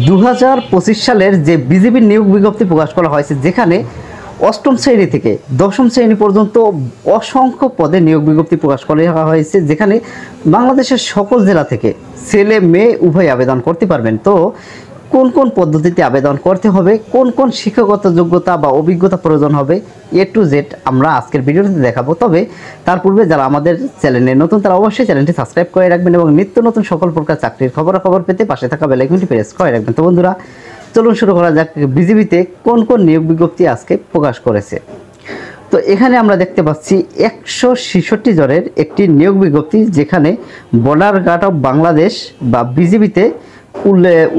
2025 সালের যে বিজিবির নিয়োগ বিজ্ঞপ্তি প্রকাশ করা হয়েছে, যেখানে অষ্টম শ্রেণী থেকে দশম শ্রেণী পর্যন্ত অসংখ্য পদে নিয়োগ বিজ্ঞপ্তি প্রকাশ করা হয়েছে, যেখানে বাংলাদেশের সকল জেলা থেকে ছেলে মেয়ে উভয় আবেদন করতে পারবেন। তো কোন কোন পদ্ধতিতে আবেদন করতে হবে, কোন কোন শিক্ষাগত যোগ্যতা বা অভিজ্ঞতা প্রয়োজন হবে, A to Z আমরা আজকের ভিডিওতে দেখাবো। তবে তার পূর্বে যারা আমাদের চ্যানেলে নতুন তারা অবশ্যই চ্যানেলটি সাবস্ক্রাইব করে রাখবেন এবং নিত্য নতুন সকল প্রকার চাকরির খবরাখবর পেতে পাশে থাকা বেল আইকনটি প্রেস করে রাখবেন। তো বন্ধুরা, চলুন শুরু করা যাক বিজিবিতে কোন কোন নিয়োগ বিজ্ঞপ্তি আজকে প্রকাশ করেছে। তো এখানে আমরা দেখতে পাচ্ছি 166 জনের একটি নিয়োগ বিজ্ঞপ্তি, যেখানে বর্ডার গার্ড অফ বাংলাদেশ বা বিজিবিতে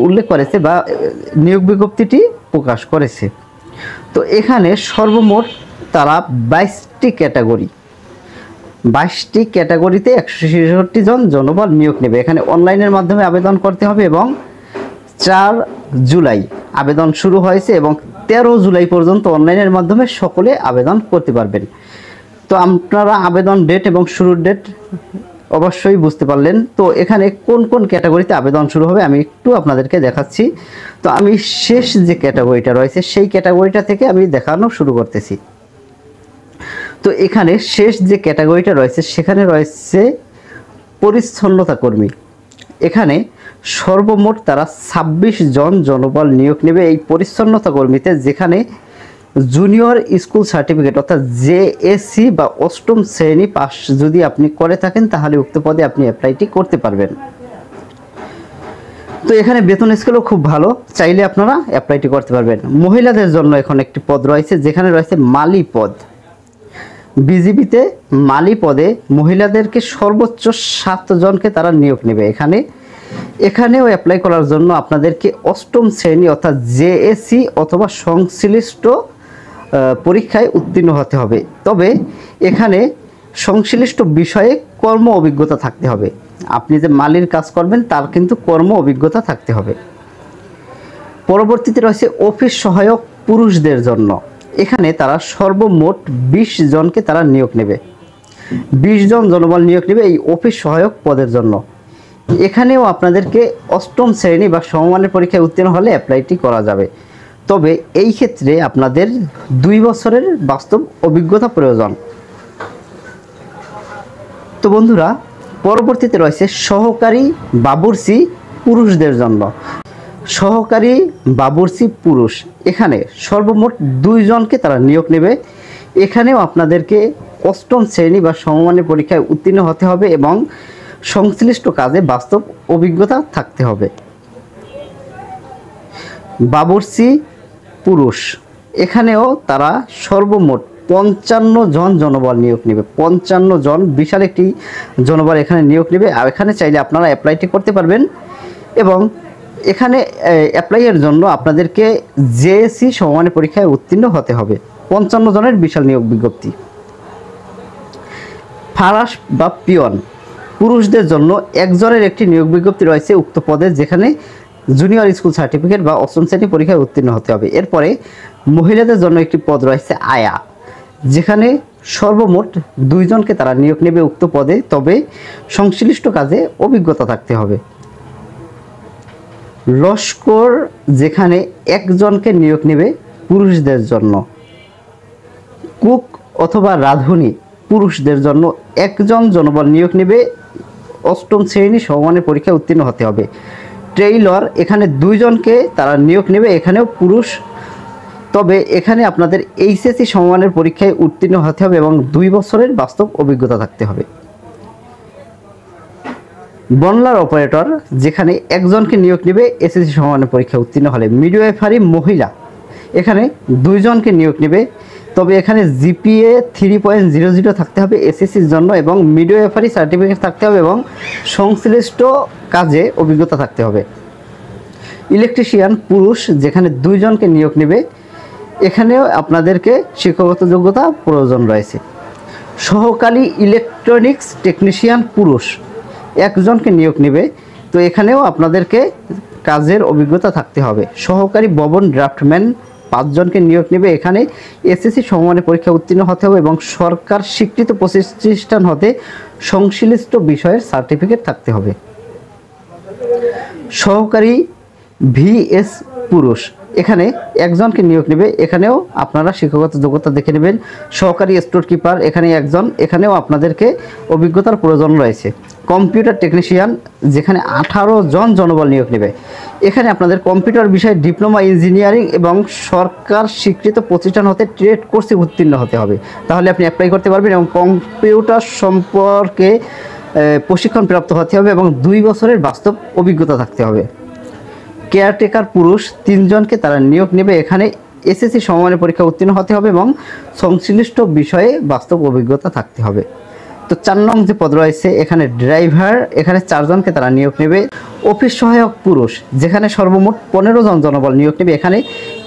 উল্লেখ করেছে বা নিয়োগ বিজ্ঞপ্তিটি প্রকাশ করেছে। তো এখানে সর্বমোট তারা 22টি ক্যাটাগরিতে 166 জন জনবল নিয়োগ নেবে। এখানে অনলাইনের মাধ্যমে আবেদন করতে হবে এবং 4 জুলাই আবেদন শুরু হয়েছে এবং 13 জুলাই পর্যন্ত অনলাইনের মাধ্যমে সকলে আবেদন করতে পারবেন। তো আপনারা আবেদন ডেট এবং শুরুর ডেট অবশ্যই বুঝতে পারলেন। তো এখানে কোন কোন ক্যাটাগরিতে আবেদন শুরু হবে আমি একটু আপনাদেরকে দেখাচ্ছি। তো আমি শেষ যে ক্যাটাগরিটা রয়েছে সেই ক্যাটাগরিটা থেকে আমি দেখানো শুরু করতেছি। তো এখানে শেষ যে ক্যাটাগরিটা রয়েছে সেখানে রয়েছে পরিচ্ছন্নতা কর্মী। এখানে সর্বমোট তারা 26 জন জনবল নিয়োগ নেবে এই পরিচ্ছন্নতা কর্মীতে, যেখানে জুনিয়র স্কুল সার্টিফিকেট অর্থাৎ JSC বা অষ্টম শ্রেণী পাস যদি আপনি করে থাকেন তাহলে উক্ত পদে আপনি অ্যাপ্লাইটি করতে পারবেন। তো এখানে বেতন স্কেলও খুব ভালো, চাইলে আপনারা অ্যাপ্লাইটি করতে পারবেন। মহিলাদের জন্য এখন একটি পদ রয়েছে, যেখানে রয়েছে মালি পদ। বিজিবিতে মালি পদে মহিলাদেরকে সর্বোচ্চ 7 জনকে তারা নিয়োগ নেবে। এখানেও অ্যাপ্লাই করার জন্য আপনাদেরকে অষ্টম শ্রেণী অর্থাৎ JSC অথবা সংশ্লিষ্ট পরীক্ষায় উত্তীর্ণ হতে হবে। তবে এখানে সংশ্লিষ্ট বিষয়ে কর্ম অভিজ্ঞতা থাকতে হবে। আপনি যে মালির কাজ করবেন তার কিন্তু কর্ম অভিজ্ঞতা থাকতে হবে। পরবর্তীতে রয়েছে অফিস সহায়ক পুরুষদের জন্য। এখানে তারা সর্বমোট 20 জনকে তারা নিয়োগ নেবে। 20 জন জনবল নিয়োগ নেবে এই অফিস সহায়ক পদের জন্য। এখানেও আপনাদেরকে অষ্টম শ্রেণী বা সমমানের পরীক্ষায় উত্তীর্ণ হলে অ্যাপ্লাইটি করা যাবে। তবে এই ক্ষেত্রে আপনাদের 2 বছরের বাস্তব অভিজ্ঞতা প্রয়োজন। তো বন্ধুরা, পরবর্তীতে রয়েছে সহকারী বাবুর্চি পুরুষদের জন্য। সহকারী বাবুর্চি পুরুষ, এখানে সর্বমোট 2 জনকে তারা নিয়োগ নেবে। এখানেও আপনাদেরকে অষ্টম শ্রেণী বা সমমানের পরীক্ষায় উত্তীর্ণ হতে হবে এবং সংশ্লিষ্ট কাজে বাস্তব অভিজ্ঞতা থাকতে হবে। বাবুর্চি পুরুষ, এখানেও তারা সর্বমোট 55 জন জনবল নিয়োগ নেবে। 55 জন, বিশাল একটি জনবল এখানে নিয়োগ নেবে। আর এখানে চাইলে আপনারা অ্যাপ্লাইটি করতে পারবেন এবং এখানে অ্যাপ্লাইয়ের জন্য আপনাদেরকে JSC সমমানের পরীক্ষায় উত্তীর্ণ হতে হবে। 55 জনের বিশাল নিয়োগ বিজ্ঞপ্তি। ফারাশ বা পিয়ন পুরুষদের জন্য 1 জনের একটি নিয়োগ বিজ্ঞপ্তি রয়েছে উক্ত পদে, যেখানে জুনিয়র স্কুল সার্টিফিকেট বা অষ্টম শ্রেণী পরীক্ষায় উত্তীর্ণ হতে হবে। এরপরে মহিলাদের জন্য একটি পদ রয়েছে আয়া, যেখানে সর্বমোট 2 জনকে তারা নিয়োগ নেবে উক্ত পদে, তবে সংশ্লিষ্ট কাজে অভিজ্ঞতা থাকতে হবে। লস্কর, যেখানে 1 জনকে নিয়োগ নেবে পুরুষদের জন্য। কুক অথবা রাঁধুনি পুরুষদের জন্য 1 জন জনবল নিয়োগ নেবে, অষ্টম শ্রেণী সমমানের পরীক্ষায় উত্তীর্ণ হতে হবে। ট্রেইলর, এখানে 2 জনকে তারা নিয়োগ নেবে, এখানেও পুরুষ, তবে এখানে আপনাদের HSC সমমানের পরীক্ষায় উত্তীর্ণ হতে হবে এবং 2 বছরের বাস্তব অভিজ্ঞতা থাকতে হবে। বনলার অপারেটর, যেখানে 1 জনকে নিয়োগ নেবে SSC সমমানের পরীক্ষায় উত্তীর্ণ হলে। মিডওয়াইফারি মহিলা, এখানে 2 জনকে নিয়োগ নেবে, তবে এখানে GPA 3.00 থাকতে হবে SSCর জন্য এবং মিডওয়াইফারি সার্টিফিকেট থাকতে হবে এবং সংশ্লিষ্ট কাজে অভিজ্ঞতা থাকতে হবে। ইলেকট্রিশিয়ান পুরুষ, যেখানে 2 জনকে নিয়োগ নেবে, এখানেও আপনাদেরকে শিক্ষাগত যোগ্যতা প্রয়োজন রয়েছে। সহকারী ইলেকট্রনিক্স টেকনিশিয়ান পুরুষ 1 জনকে নিয়োগ নেবে, তো এখানেও আপনাদেরকে কাজের অভিজ্ঞতা থাকতে হবে। সহকারী ভবন ড্রাফটম্যান 5 জনকে নিয়োগ নেবে, এখানে SSC সমমানের পরীক্ষা উত্তীর্ণ হতে হবে এবং সরকার স্বীকৃত প্রতিষ্ঠান হতে সংশ্লিষ্ট বিষয়ের সার্টিফিকেট থাকতে হবে। সহকারী ভিএস পুরুষ, এখানে একজনকে নিয়োগ নেবে। এখানেও আপনারা শিক্ষাগত যোগ্যতা দেখে নেবেন। সহকারী স্টোর কিপার এখানে একজন, এখানেও আপনাদেরকে অভিজ্ঞতার প্রয়োজন রয়েছে। কম্পিউটার টেকনিশিয়ান, যেখানে 18 জন জনবল নিয়োগ নেবে। এখানে আপনাদের কম্পিউটার বিষয়ে ডিপ্লোমা ইঞ্জিনিয়ারিং এবং সরকার স্বীকৃত প্রতিষ্ঠান হতে ট্রেড কোর্সে উত্তীর্ণ হতে হবে, তাহলে আপনি অ্যাপ্লাই করতে পারবেন। এবং কম্পিউটার সম্পর্কে প্রশিক্ষণ প্রাপ্ত হতে হবে এবং 2 বছরের বাস্তব অভিজ্ঞতা থাকতে হবে। কেয়ারটেকার পুরুষ 3 জনকে তারা নিয়োগ নেবে। এখানে এসএসসি সমমানের পরীক্ষা উত্তীর্ণ হতে হবে এবং সংশ্লিষ্ট বিষয়ে বাস্তব অভিজ্ঞতা থাকতে হবে। তো 4 নং যে পদ রয়েছে এখানে ড্রাইভার, এখানে 4 জনকে তারা নিয়োগ নেবে। অফিস সহায়ক পুরুষ, যেখানে সর্বমোট 15 জন জনবল নিয়োগ নেবে। এখানে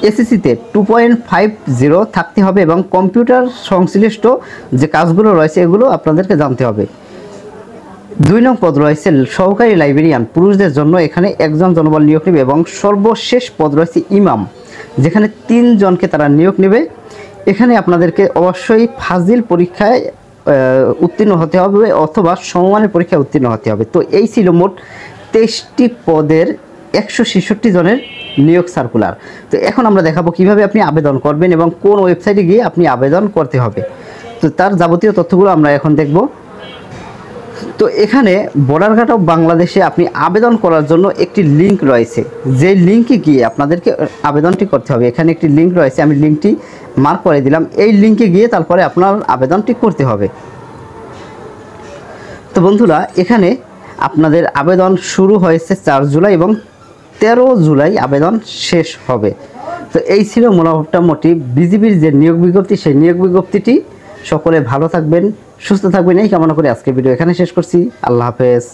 এসএসসিতে 2.50 থাকতে হবে এবং কম্পিউটার সংশ্লিষ্ট যে কাজগুলো রয়েছে এগুলো আপনাদেরকে জানতে হবে। 2 নং পদ রয়েছে সহকারী লাইব্রেরিয়ান পুরুষদের জন্য, এখানে 1 জন জনবল নিয়োগ নেবে। এবং সর্বশেষ পদ রয়েছে ইমাম, যেখানে 3 জনকে তারা নিয়োগ নেবে। এখানে আপনাদেরকে অবশ্যই ফাজিল পরীক্ষায় উত্তীর্ণ হতে হবে অথবা সমমানের পরীক্ষায় উত্তীর্ণ হতে হবে। তো এই ছিল মোট 23টি পদের 166 জনের নিয়োগ সার্কুলার। তো এখন আমরা দেখাবো কিভাবে আপনি আবেদন করবেন এবং কোন ওয়েবসাইটে গিয়ে আপনি আবেদন করতে হবে। তো তার যাবতীয় তথ্যগুলো আমরা এখন দেখব। তো এখানে বর্ডার গার্ড অফ বাংলাদেশে আপনি আবেদন করার জন্য একটি লিঙ্ক রয়েছে, যে লিঙ্কে গিয়ে আপনাদেরকে আবেদনটি করতে হবে। এখানে একটি লিঙ্ক রয়েছে, আমি লিঙ্কটি মার্ক করে দিলাম। এই লিঙ্কে গিয়ে তারপরে আপনার আবেদনটি করতে হবে। তো বন্ধুরা, এখানে আপনাদের আবেদন শুরু হয়েছে 4 জুলাই এবং 13 জুলাই আবেদন শেষ হবে। তো এই ছিল মোটামুটি বিজিবির যে নিয়োগ বিজ্ঞপ্তি, সেই নিয়োগ বিজ্ঞপ্তিটি। সকলে ভালো থাকবেন, সুস্থ থাকবেন এই কামনা করে আজকের ভিডিও এখানে শেষ করছি। আল্লাহ হাফেজ।